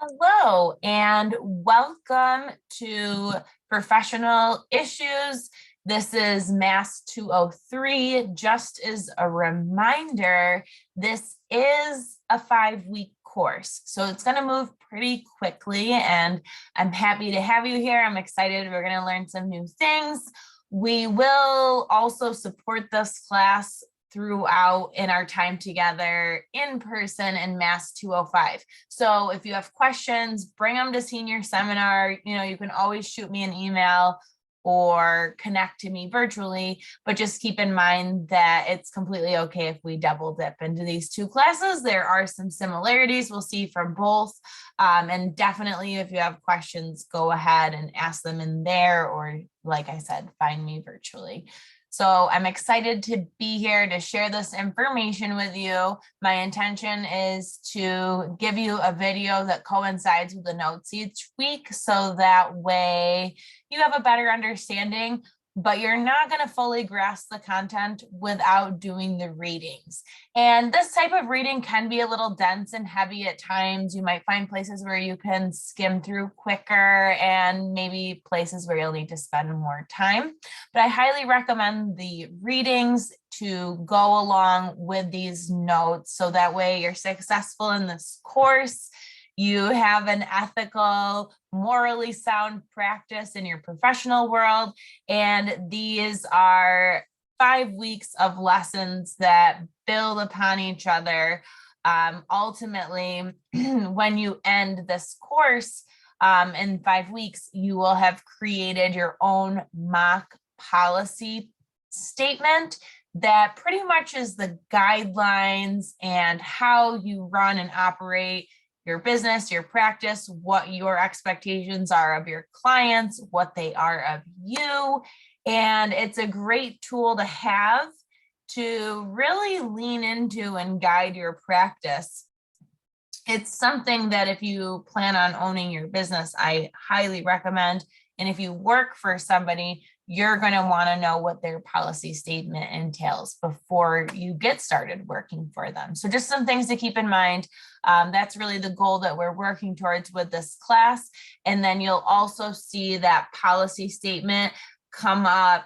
Hello and welcome to Professional Issues. This is MAST 203. Just as a reminder, this is a 5-week course, so it's going to move pretty quickly, and I'm happy to have you here. I'm excited. We're going to learn some new things. We will also support this class throughout in our time together in person in MAST 205. So if you have questions, bring them to senior seminar. You can always shoot me an email or connect to me virtually, but just keep in mind that it's completely okay if we double dip into these two classes. There are some similarities we'll see from both. And definitely if you have questions, go ahead and ask them in there, or like I said, find me virtually. So I'm excited to be here to share this information with you. My intention is to give you a video that coincides with the notes each week, so that way you have a better understanding, but you're not going to fully grasp the content without doing the readings. And this type of reading can be a little dense and heavy at times. You might find places where you can skim through quicker and maybe places where you'll need to spend more time. But I highly recommend the readings to go along with these notes, so that way you're successful in this course. You have an ethical, morally sound practice in your professional world. And these are 5 weeks of lessons that build upon each other. Ultimately, when you end this course in 5 weeks, you will have created your own mock policy statement that pretty much is the guidelines and how you run and operate your business, your practice, what your expectations are of your clients, what they are of you. And it's a great tool to have to really lean into and guide your practice. It's something that if you plan on owning your business, I highly recommend. And if you work for somebody, you're going to want to know what their policy statement entails before you get started working for them. So just some things to keep in mind. That's really the goal that we're working towards with this class. And then you'll also see that policy statement come up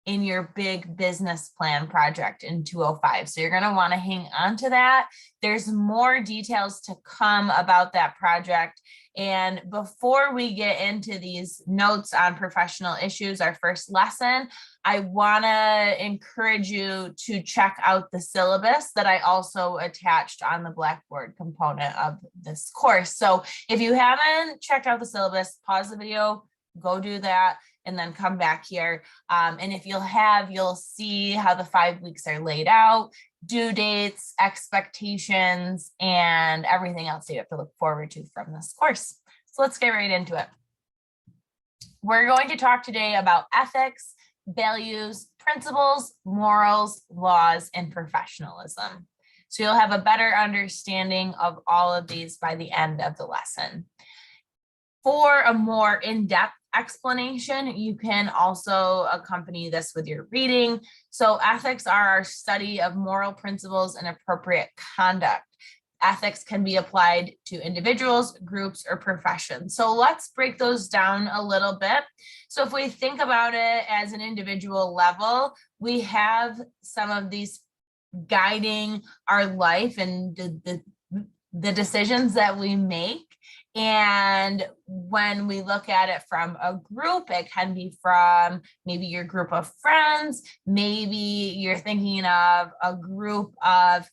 in your big business plan project in 205. So you're going to want to hang on to that. There's more details to come about that project. And before we get into these notes on professional issues, our first lesson, I want to encourage you to check out the syllabus that I also attached on the Blackboard component of this course. So if you haven't checked out the syllabus, pause the video, go do that, and then come back here. And if you'll see how the 5 weeks are laid out, due dates, expectations, and everything else you have to look forward to from this course. So let's get right into it. We're going to talk today about ethics, values, principles, morals, laws, and professionalism. So you'll have a better understanding of all of these by the end of the lesson. For a more in-depth explanation, you can also accompany this with your reading. So ethics are our study of moral principles and appropriate conduct. Ethics can be applied to individuals, groups, or professions. So let's break those down a little bit. So if we think about it as an individual level, we have some of these guiding our life and the decisions that we make. And when we look at it from a group, it can be from maybe your group of friends, maybe you're thinking of a group of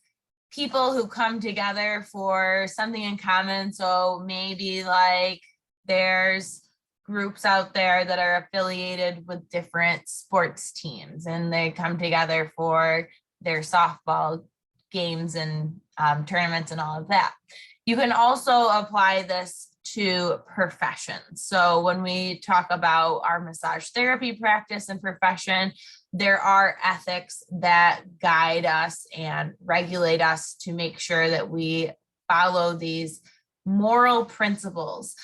people who come together for something in common. So maybe like there's groups out there that are affiliated with different sports teams, and they come together for their softball games and tournaments and all of that. You can also apply this to professions. So when we talk about our massage therapy practice and profession, there are ethics that guide us and regulate us to make sure that we follow these moral principles,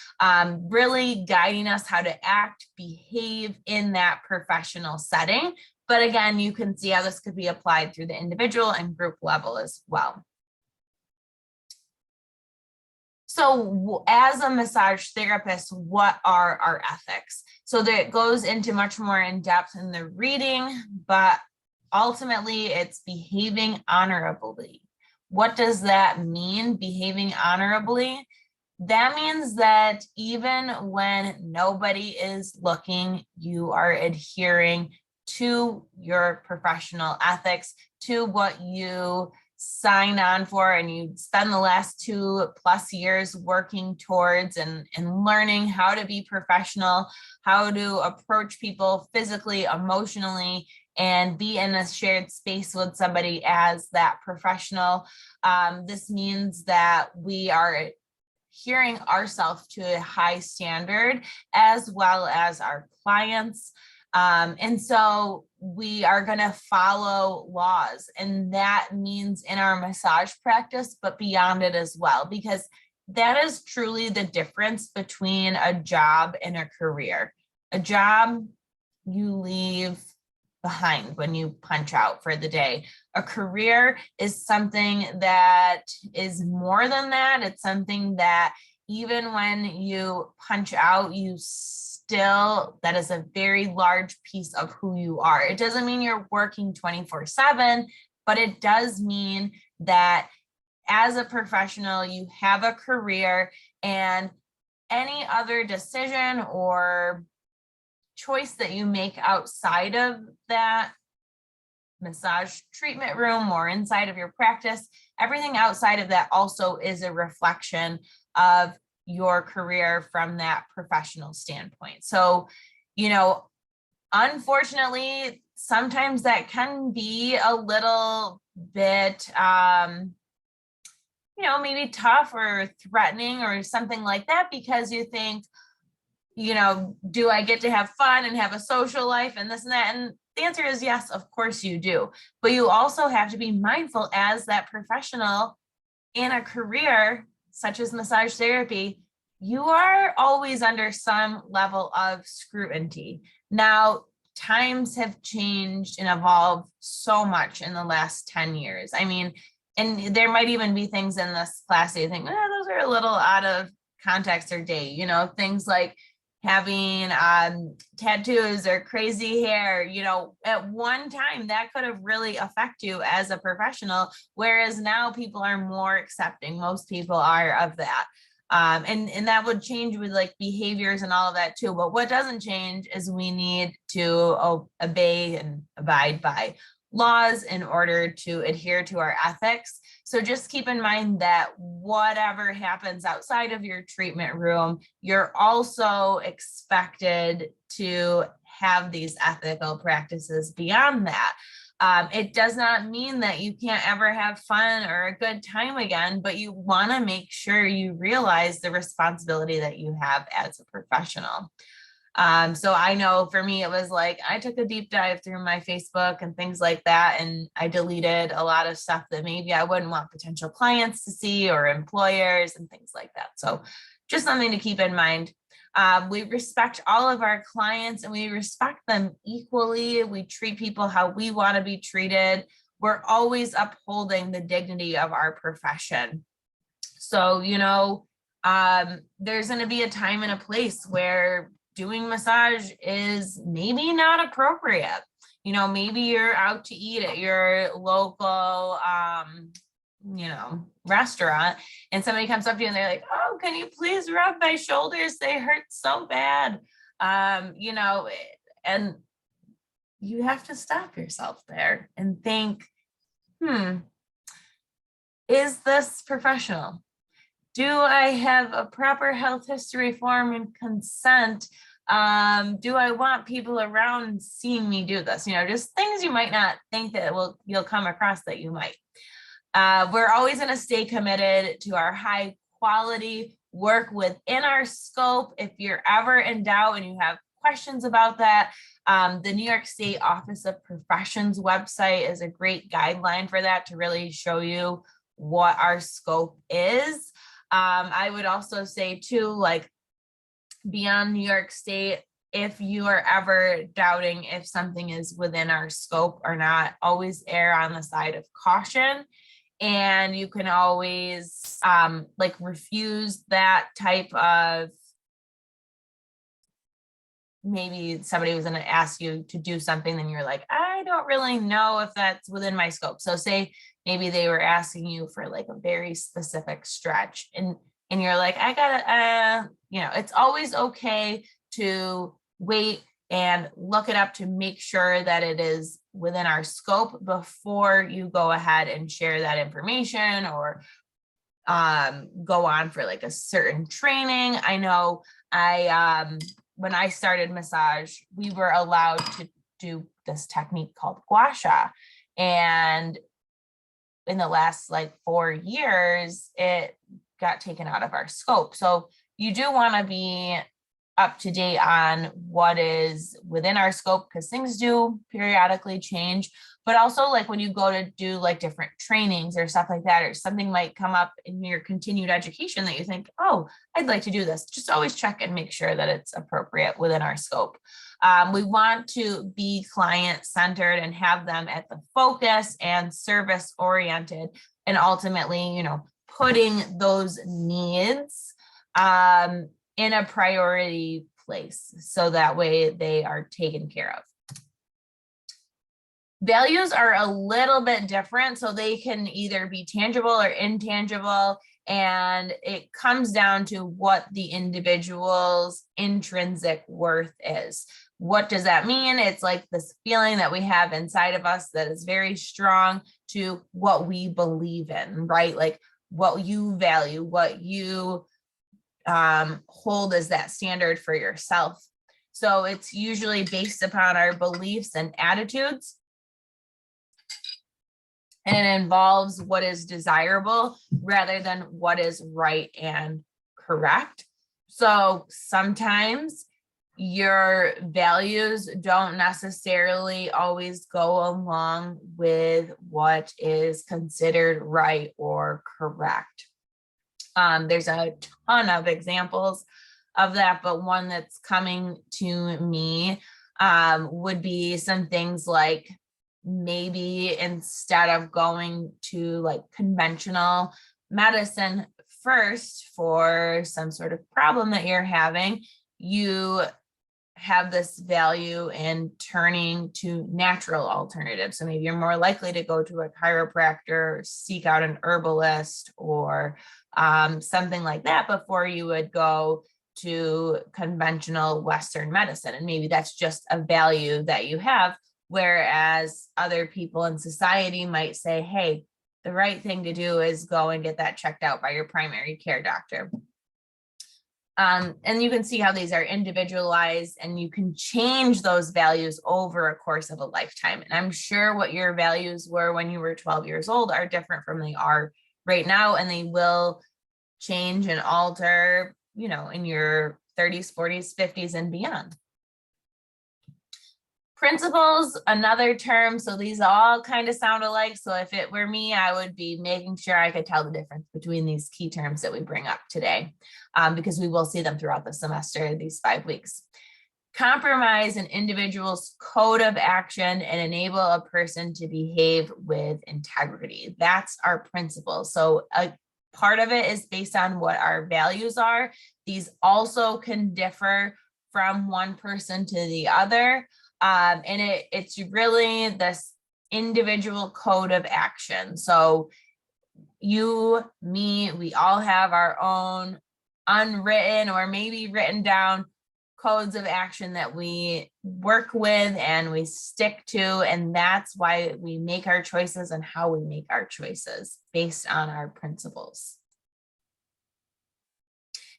really guiding us how to act, behave in that professional setting. But again, you can see how this could be applied through the individual and group level as well. So as a massage therapist, what are our ethics? So that it goes into much more in depth in the reading, but ultimately it's behaving honorably. What does that mean, behaving honorably? That means that even when nobody is looking, you are adhering to your professional ethics, to what you signed on for and you spend the last 2+ years working towards and learning how to be professional, how to approach people physically, emotionally, and be in a shared space with somebody as that professional. This means that we are adhering ourselves to a high standard as well as our clients. And so we are going to follow laws, and that means in our massage practice, but beyond it as well, because that is truly the difference between a job and a career. A job you leave behind when you punch out for the day. A career is something that is more than that. It's something that even when you punch out, that is a very large piece of who you are. It doesn't mean you're working 24/7, but it does mean that as a professional, you have a career, and any other decision or choice that you make outside of that massage treatment room or inside of your practice, everything outside of that also is a reflection of your career from that professional standpoint. So, unfortunately, sometimes that can be a little bit, maybe tough or threatening or something like that, because you think, do I get to have fun and have a social life and this and that? And the answer is yes, of course you do. But you also have to be mindful as that professional in a career such as massage therapy, you are always under some level of scrutiny. Now, times have changed and evolved so much in the last 10 years. I mean, and there might even be things in this class that you think, those are a little out of context or date, things like having tattoos or crazy hair, at one time that could have really affected you as a professional, whereas now people are more accepting. Most people are of that. And that would change with like behaviors and all of that too. But what doesn't change is we need to obey and abide by laws in order to adhere to our ethics. So just keep in mind that whatever happens outside of your treatment room, you're also expected to have these ethical practices beyond that. It does not mean that you can't ever have fun or a good time again, but you want to make sure you realize the responsibility that you have as a professional. So I know for me, it was like, I took a deep dive through my Facebook and things like that. And I deleted a lot of stuff that maybe I wouldn't want potential clients to see or employers and things like that. So just something to keep in mind. We respect all of our clients and we respect them equally. We treat people how we want to be treated. We're always upholding the dignity of our profession. So, there's going to be a time and a place where doing massage is maybe not appropriate. Maybe you're out to eat at your local, restaurant, and somebody comes up to you and they're like, oh, can you please rub my shoulders? They hurt so bad. And you have to stop yourself there and think, is this professional? Do I have a proper health history form and consent? Do I want people around seeing me do this? Just things you might not think that you'll come across that you might. We're always going to stay committed to our high quality work within our scope. If you're ever in doubt and you have questions about that, the New York State Office of Professions website is a great guideline for that to really show you what our scope is. I would also say too, like beyond New York State, if you are ever doubting if something is within our scope or not, always err on the side of caution. And you can always like refuse that type of, maybe somebody was going to ask you to do something, then you're like, I don't really know if that's within my scope. So say maybe they were asking you for like a very specific stretch, and you're like, I gotta, it's always okay to wait and look it up to make sure that it is within our scope before you go ahead and share that information or go on for like a certain training. I know when I started massage, we were allowed to do this technique called gua sha. And in the last like 4 years, it got taken out of our scope. So you do want to be up to date on what is within our scope, because things do periodically change. But also, like when you go to do like different trainings or stuff like that, or something might come up in your continued education that you think, oh, I'd like to do this. Just always check and make sure that it's appropriate within our scope. We want to be client-centered and have them at the focus and service-oriented, and ultimately, putting those needs in a priority place, so that way they are taken care of. Values are a little bit different, so they can either be tangible or intangible, and it comes down to what the individual's intrinsic worth is. What does that mean? It's like this feeling that we have inside of us that is very strong to what we believe in, right? Like what you value, what you hold as that standard for yourself. So it's usually based upon our beliefs and attitudes. And it involves what is desirable rather than what is right and correct. So sometimes your values don't necessarily always go along with what is considered right or correct. There's a ton of examples of that, but one that's coming to me would be some things like, maybe instead of going to like conventional medicine first for some sort of problem that you're having, you have this value in turning to natural alternatives. So maybe you're more likely to go to a chiropractor, seek out an herbalist, or something like that before you would go to conventional Western medicine. And maybe that's just a value that you have. Whereas other people in society might say, hey, the right thing to do is go and get that checked out by your primary care doctor. And you can see how these are individualized, and you can change those values over a course of a lifetime. And I'm sure what your values were when you were 12 years old are different from they are right now, and they will change and alter, in your 30s, 40s, 50s, and beyond. Principles, another term. So these all kind of sound alike. So if it were me, I would be making sure I could tell the difference between these key terms that we bring up today, because we will see them throughout the semester, these 5 weeks. Compromise an individual's code of action and enable a person to behave with integrity. That's our principle. So a part of it is based on what our values are. These also can differ from one person to the other. And it's really this individual code of action. So you, me, we all have our own unwritten or maybe written down codes of action that we work with and we stick to. And that's why we make our choices and how we make our choices based on our principles.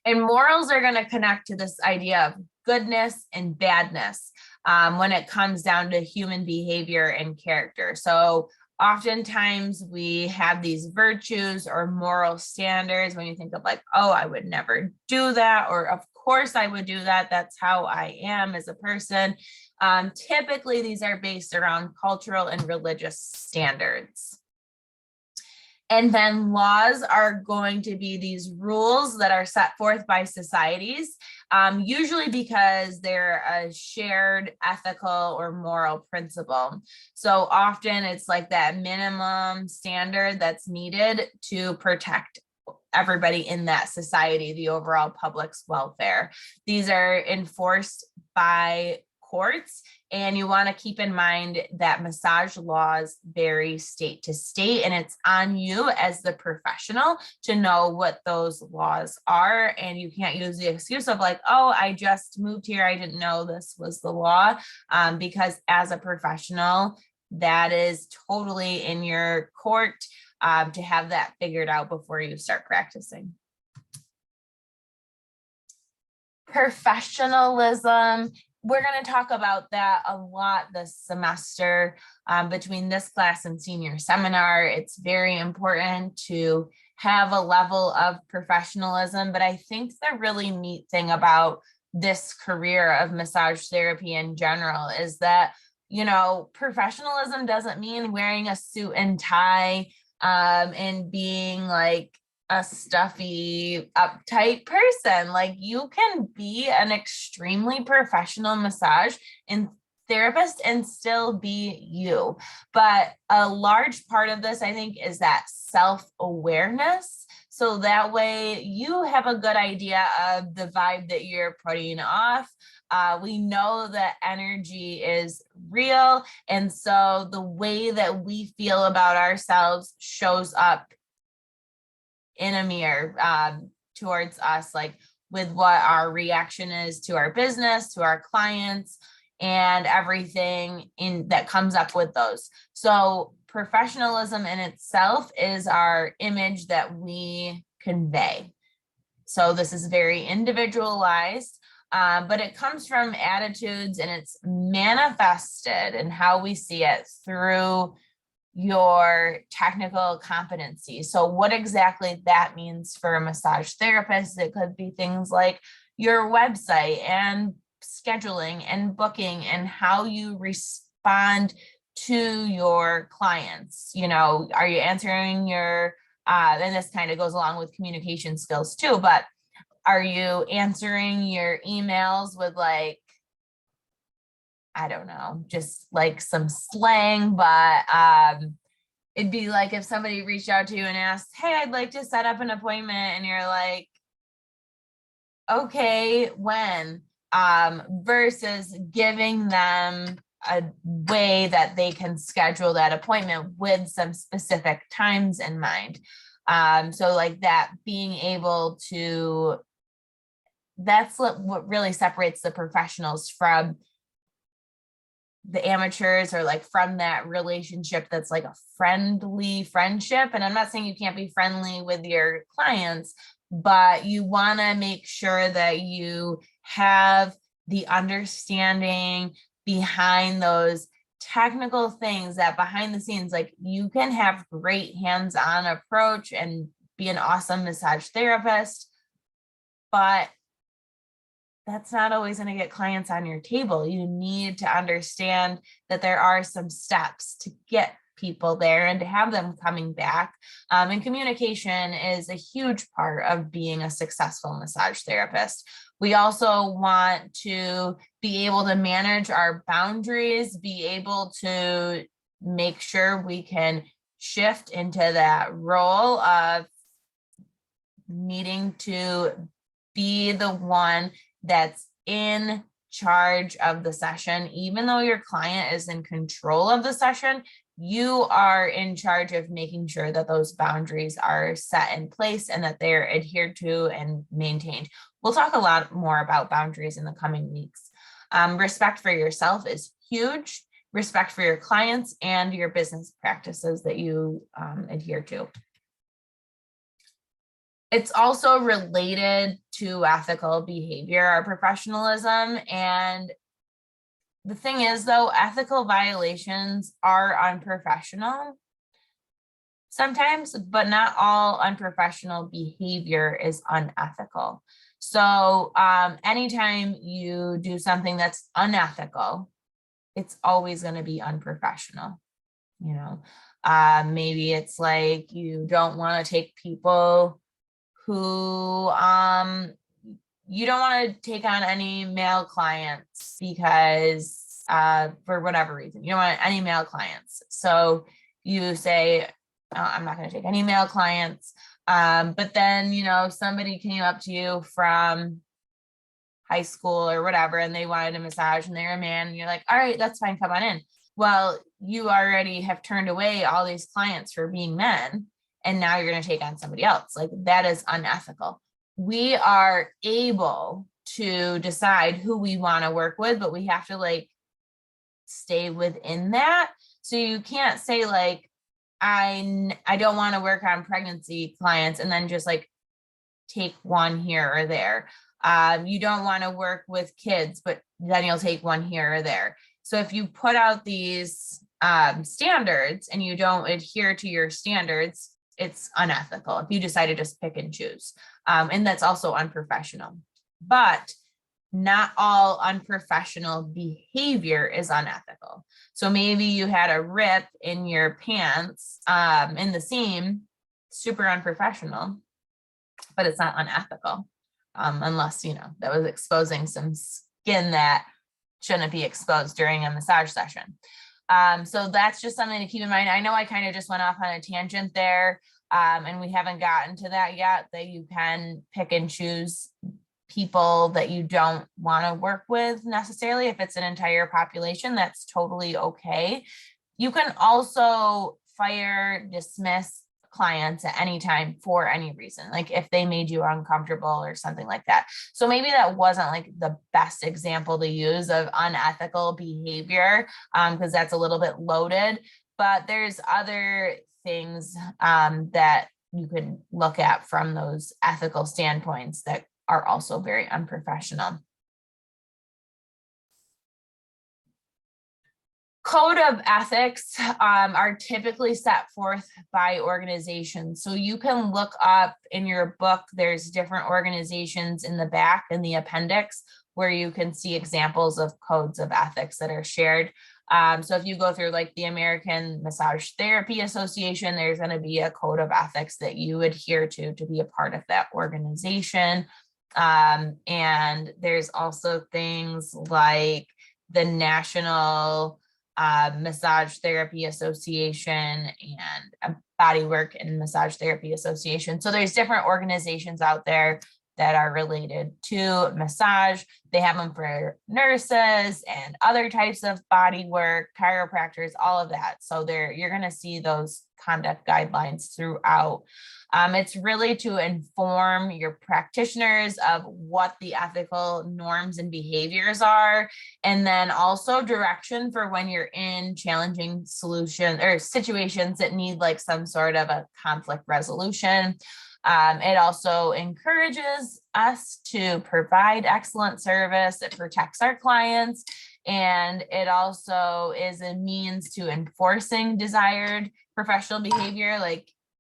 And morals are going to connect to this idea of goodness and badness when it comes down to human behavior and character. So oftentimes we have these virtues or moral standards when you think of like, oh, I would never do that, or of course I would do that. That's how I am as a person. Typically, these are based around cultural and religious standards. And then laws are going to be these rules that are set forth by societies, usually because they're a shared ethical or moral principle. So often it's like that minimum standard that's needed to protect everybody in that society, the overall public's welfare. These are enforced by courts, and you want to keep in mind that massage laws vary state to state, and it's on you as the professional to know what those laws are. And you can't use the excuse of like, oh, I just moved here, I didn't know this was the law, because as a professional, that is totally in your court to have that figured out before you start practicing. Professionalism. We're going to talk about that a lot this semester between this class and senior seminar. It's very important to have a level of professionalism, but I think the really neat thing about this career of massage therapy in general is that, you know, professionalism doesn't mean wearing a suit and tie and being like a stuffy, uptight person. Like, you can be an extremely professional massage and therapist and still be you. But a large part of this, I think, is that self-awareness. So that way you have a good idea of the vibe that you're putting off. We know that energy is real. And so the way that we feel about ourselves shows up in a mirror towards us, like with what our reaction is to our business, to our clients, and everything in that comes up with those. So professionalism in itself is our image that we convey. So this is very individualized, but it comes from attitudes, and it's manifested in how we see it through your technical competency. So what exactly that means for a massage therapist, it could be things like your website and scheduling and booking and how you respond to your clients. You know, are you answering your, and this kind of goes along with communication skills too, but are you answering your emails with like, I don't know, just like some slang, but it'd be like if somebody reached out to you and asked, hey, I'd like to set up an appointment, and you're like, okay, when? Versus giving them a way that they can schedule that appointment with some specific times in mind. So like that, being able to, that's what really separates the professionals from the amateurs, or like from that relationship that's like a friendly friendship. And I'm not saying you can't be friendly with your clients, but you want to make sure that you have the understanding behind those technical things, that behind the scenes, like you can have great hands-on approach and be an awesome massage therapist, but that's not always going to get clients on your table. You need to understand that there are some steps to get people there and to have them coming back. And communication is a huge part of being a successful massage therapist. We also want to be able to manage our boundaries, be able to make sure we can shift into that role of needing to be the one that's in charge of the session. Even though your client is in control of the session, you are in charge of making sure that those boundaries are set in place and that they're adhered to and maintained. We'll talk a lot more about boundaries in the coming weeks. Respect for yourself is huge. Respect for your clients and your business practices that you adhere to. It's also related to ethical behavior or professionalism. And the thing is, though, ethical violations are unprofessional sometimes, but not all unprofessional behavior is unethical. So anytime you do something that's unethical, it's always going to be unprofessional, you know. Maybe it's like you don't want to take people who you don't want to take on any male clients because for whatever reason, you don't want any male clients. So you say, I'm not going to take any male clients. But then, somebody came up to you from high school or whatever, and they wanted a massage and they're a man, and you're like, all right, that's fine, come on in. Well, you already have turned away all these clients for being men, and now you're going to take on somebody else. Like, that is unethical. We are able to decide who we want to work with, but we have to stay within that. So you can't say I don't want to work on pregnancy clients and then just take one here or there. You don't want to work with kids, but then you'll take one here or there. So if you put out these standards and you don't adhere to your standards, it's unethical if you decide to just pick and choose. And that's also unprofessional. But not all unprofessional behavior is unethical. So maybe you had a rip in your pants in the seam, super unprofessional, but it's not unethical unless, that was exposing some skin that shouldn't be exposed during a massage session. So that's just something to keep in mind. I know I kind of just went off on a tangent there, and we haven't gotten to that yet, that you can pick and choose people that you don't want to work with necessarily. If it's an entire population, that's totally okay. You can also fire, dismiss clients at any time for any reason, like if they made you uncomfortable or something like that. So maybe that wasn't the best example to use of unethical behavior, because that's a little bit loaded, but there's other things that you could look at from those ethical standpoints that are also very unprofessional. Code of ethics are typically set forth by organizations. So you can look up in your book, there's different organizations in the back in the appendix where you can see examples of codes of ethics that are shared. So if you go through the American Massage Therapy Association, there's going to be a code of ethics that you adhere to be a part of that organization. And there's also things like the National Massage Therapy Association and Bodywork and Massage Therapy Association. So there's different organizations out there that are related to massage. They have them for nurses and other types of body work, chiropractors, all of that. So you're going to see those conduct guidelines throughout. It's really to inform your practitioners of what the ethical norms and behaviors are, and then also direction for when you're in challenging solutions or situations that need some sort of a conflict resolution. It also encourages us to provide excellent service. It protects our clients, and it also is a means to enforcing desired professional behavior.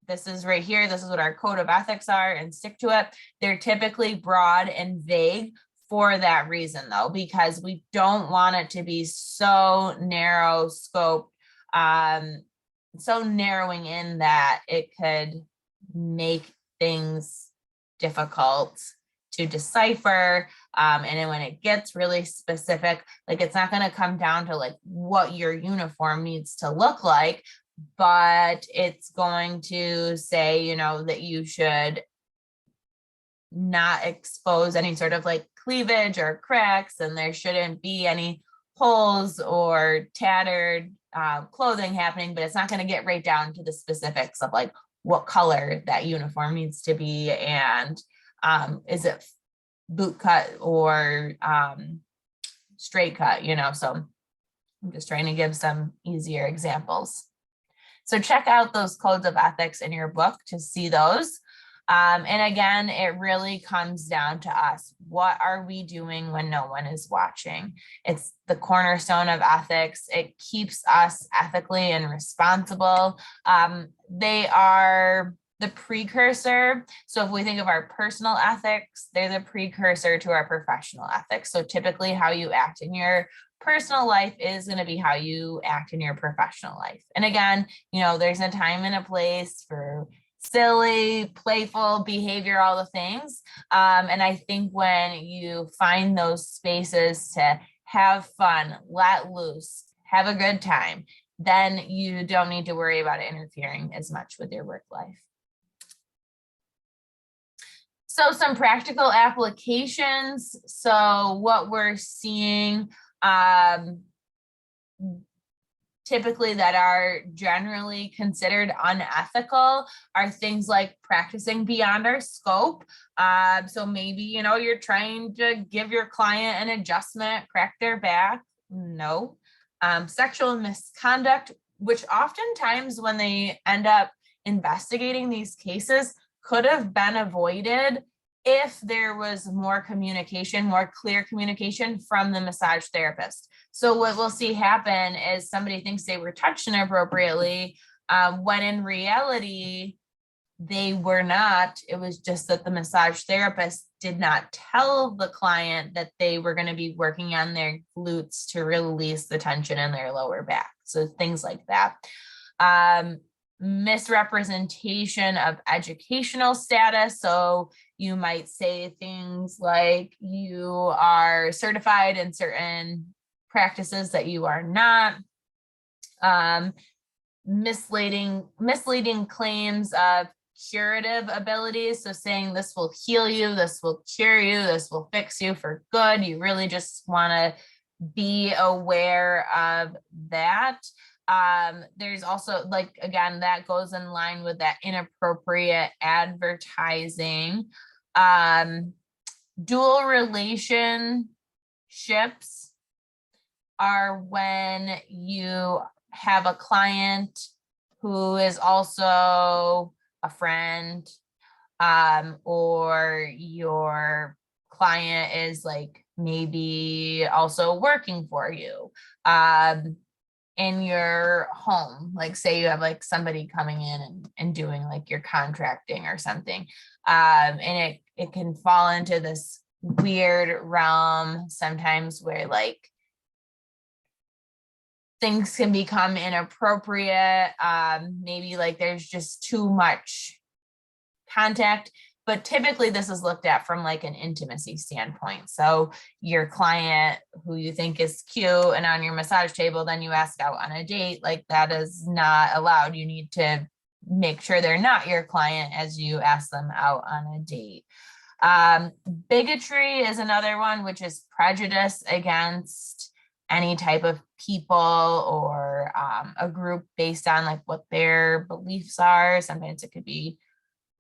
This is right here, this is what our code of ethics are, and stick to it. They're typically broad and vague for that reason, though, because we don't want it to be so narrow scope, so narrowing in that it could make things difficult to decipher. And then when it gets really specific, it's not going to come down to what your uniform needs to look like, but it's going to say, that you should not expose any sort of cleavage or cracks, and there shouldn't be any holes or tattered clothing happening, but it's not going to get right down to the specifics of what color that uniform needs to be, and is it boot cut or straight cut, so I'm just trying to give some easier examples. So check out those codes of ethics in your book to see those. And again, it really comes down to us. What are we doing when no one is watching? It's the cornerstone of ethics. It keeps us ethically and responsible. They are the precursor. So if we think of our personal ethics, they're the precursor to our professional ethics. So typically how you act in your personal life is going to be how you act in your professional life. And again, there's a time and a place for silly, playful behavior, all the things. And I think when you find those spaces to have fun, let loose, have a good time, then you don't need to worry about it interfering as much with your work life. So some practical applications. So what we're seeing typically that are generally considered unethical are things like practicing beyond our scope. So maybe, you're trying to give your client an adjustment, crack their back. No. Sexual misconduct, which oftentimes when they end up investigating these cases could have been avoided if there was more communication, more clear communication from the massage therapist. So what we'll see happen is somebody thinks they were touched inappropriately, when in reality, they were not. It was just that the massage therapist did not tell the client that they were going to be working on their glutes to release the tension in their lower back. So things like that. Misrepresentation of educational status. So you might say things like you are certified in certain practices that you are not. Misleading claims of curative abilities. So saying this will heal you, this will cure you, this will fix you for good. You really just want to be aware of that. There's also, like, again, that goes in line with that inappropriate advertising. Dual relationships are when you have a client who is also a friend, or your client is like maybe also working for you in your home. Like say you have like somebody coming in and doing like your contracting or something, and it can fall into this weird realm sometimes where like things can become inappropriate. Maybe like there's just too much contact, but typically this is looked at from like an intimacy standpoint. So your client who you think is cute and on your massage table, then you ask out on a date, like that is not allowed. You need to make sure they're not your client as you ask them out on a date. Bigotry is another one, which is prejudice against any type of people or a group based on like what their beliefs are. Sometimes it could be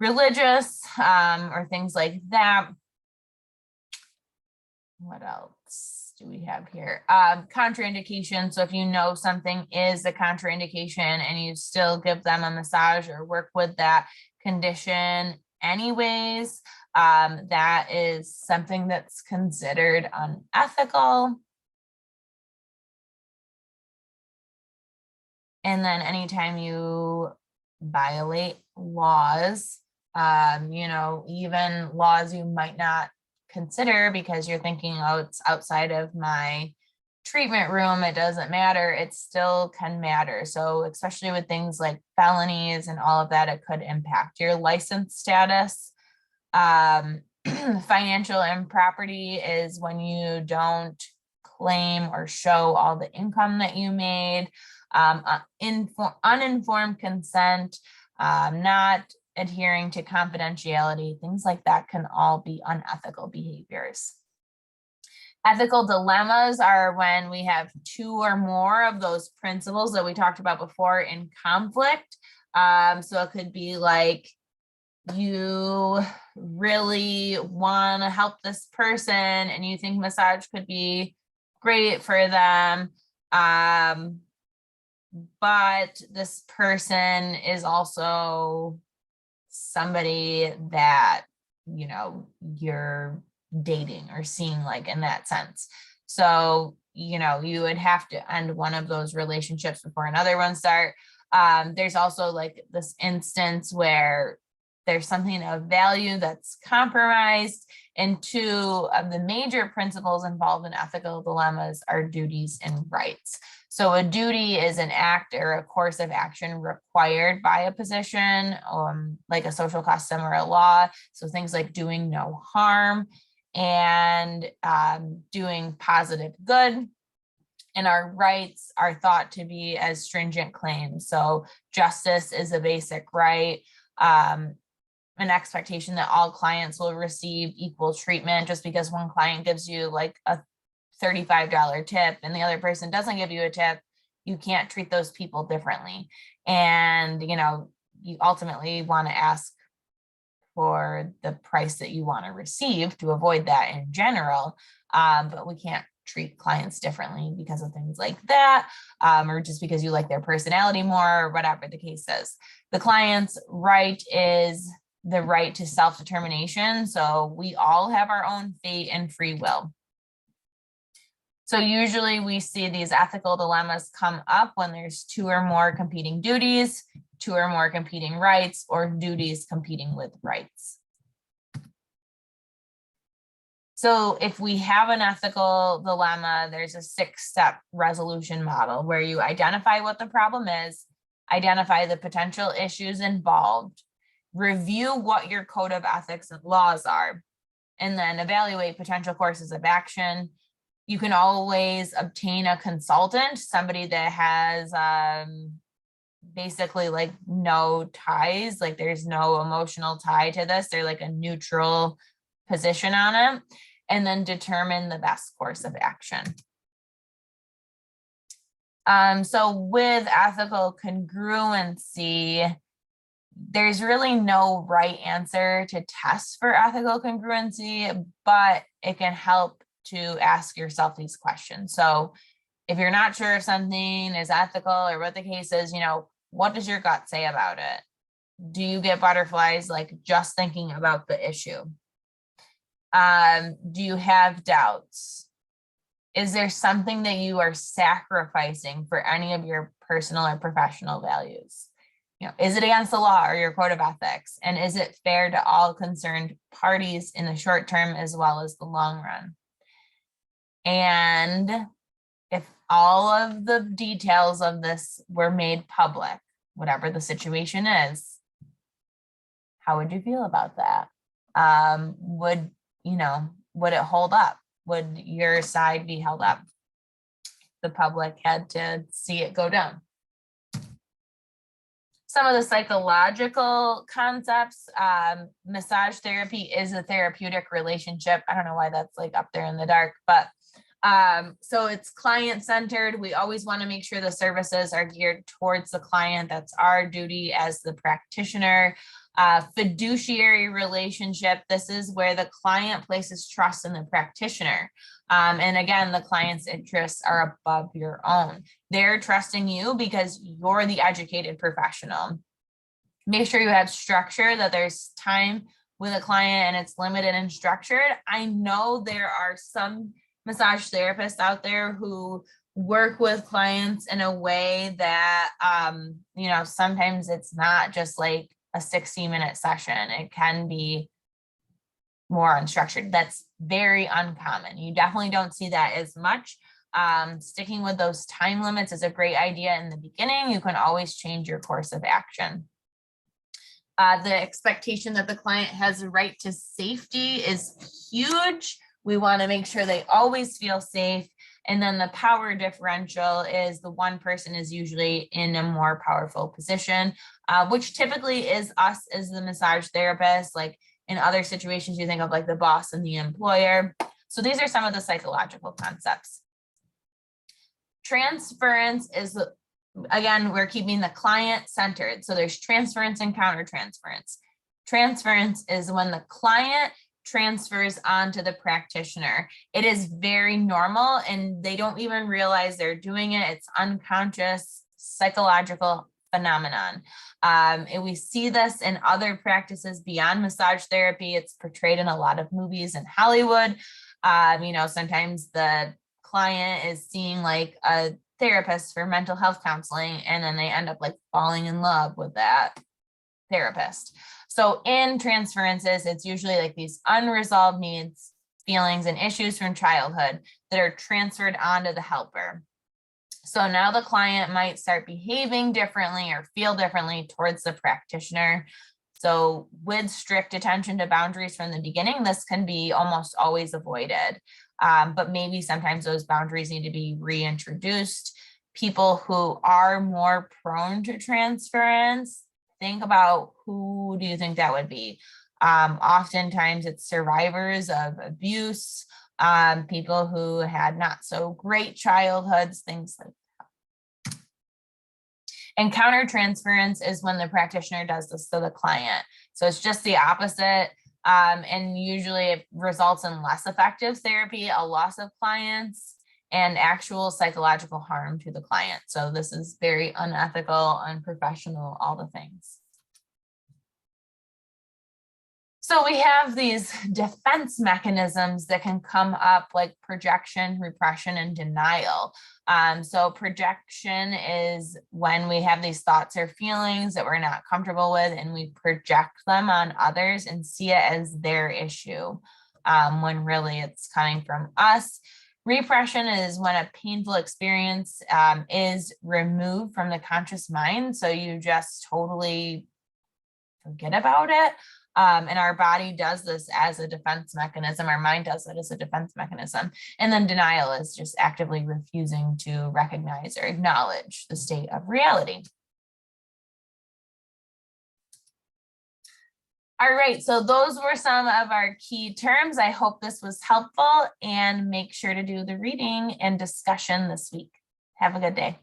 religious or things like that. What else do we have here? Contraindication. So if you know something is a contraindication and you still give them a massage or work with that condition anyways, that is something that's considered unethical. And then anytime you violate laws, even laws you might not consider because you're thinking, oh, it's outside of my treatment room, it doesn't matter, it still can matter. So especially with things like felonies and all of that, it could impact your license status. Financial improperty is when you don't claim or show all the income that you made. Uninformed consent, not adhering to confidentiality, things like that can all be unethical behaviors. Ethical dilemmas are when we have two or more of those principles that we talked about before in conflict. So it could be like you really want to help this person and you think massage could be great for them. But this person is also somebody that, you're dating or seeing like in that sense. So, you would have to end one of those relationships before another one start. There's also like this instance where there's something of value that's compromised. And two of the major principles involved in ethical dilemmas are duties and rights. So a duty is an act or a course of action required by a position, like a social custom or a law. So things like doing no harm and doing positive good. And our rights are thought to be as stringent claims. So justice is a basic right. An expectation that all clients will receive equal treatment. Just because one client gives you like a $35 tip and the other person doesn't give you a tip, you can't treat those people differently. And, you ultimately want to ask for the price that you want to receive to avoid that in general. But we can't treat clients differently because of things like that, or just because you like their personality more, or whatever the case is. The client's right is the right to self-determination. So we all have our own fate and free will. So usually we see these ethical dilemmas come up when there's two or more competing duties, two or more competing rights, or duties competing with rights. So if we have an ethical dilemma, there's a 6-step resolution model where you identify what the problem is, identify the potential issues involved, review what your code of ethics and laws are, and then evaluate potential courses of action. You can always obtain a consultant, somebody that has basically like no ties, like there's no emotional tie to this. They're like a neutral position on it, and then determine the best course of action. So with ethical congruency, there's really no right answer to test for ethical congruency, but it can help to ask yourself these questions. So if you're not sure if something is ethical or what the case is, what does your gut say about it? Do you get butterflies like just thinking about the issue? Do you have doubts? Is there something that you are sacrificing for any of your personal or professional values? Is it against the law or your code of ethics? And is it fair to all concerned parties in the short term as well as the long run? And if all of the details of this were made public, whatever the situation is, how would you feel about that? Would it hold up? Would your side be held up? The public had to see it go down. Some of the psychological concepts, massage therapy is a therapeutic relationship. I don't know why that's like up there in the dark, but so it's client-centered. We always want to make sure the services are geared towards the client. That's our duty as the practitioner. Fiduciary relationship. This is where the client places trust in the practitioner. And again, the client's interests are above your own. They're trusting you because you're the educated professional. Make sure you have structure, that there's time with a client and it's limited and structured. I know there are some massage therapists out there who work with clients in a way that, sometimes it's not just like a 60-minute session. It can be more unstructured. That's very uncommon. You definitely don't see that as much. Sticking with those time limits is a great idea in the beginning. You can always change your course of action. The expectation that the client has a right to safety is huge. We want to make sure they always feel safe. And then the power differential is the one person is usually in a more powerful position, which typically is us as the massage therapist. Like in other situations, you think of like the boss and the employer. So these are some of the psychological concepts. Transference is, again, we're keeping the client centered. So there's transference and countertransference. Transference is when the client transfers onto the practitioner. It is very normal and they don't even realize they're doing it. It's unconscious psychological phenomenon. And we see this in other practices beyond massage therapy. It's portrayed in a lot of movies in Hollywood. Sometimes the client is seeing like a therapist for mental health counseling, and then they end up like falling in love with that therapist. So in transferences, it's usually like these unresolved needs, feelings, and issues from childhood that are transferred onto the helper. So now the client might start behaving differently or feel differently towards the practitioner. So with strict attention to boundaries from the beginning, this can be almost always avoided. But maybe sometimes those boundaries need to be reintroduced. People who are more prone to transference, think about who do you think that would be? Oftentimes it's survivors of abuse, people who had not so great childhoods, things like that. And countertransference is when the practitioner does this to the client. So it's just the opposite. And usually it results in less effective therapy, a loss of clients, and actual psychological harm to the client. So this is very unethical, unprofessional, all the things. So we have these defense mechanisms that can come up, like projection, repression, and denial. So projection is when we have these thoughts or feelings that we're not comfortable with, and we project them on others and see it as their issue, when really it's coming from us. Repression is when a painful experience is removed from the conscious mind. So you just totally forget about it. And our body does this as a defense mechanism. Our mind does it as a defense mechanism. And then denial is just actively refusing to recognize or acknowledge the state of reality. All right, so those were some of our key terms. I hope this was helpful, and make sure to do the reading and discussion this week. Have a good day.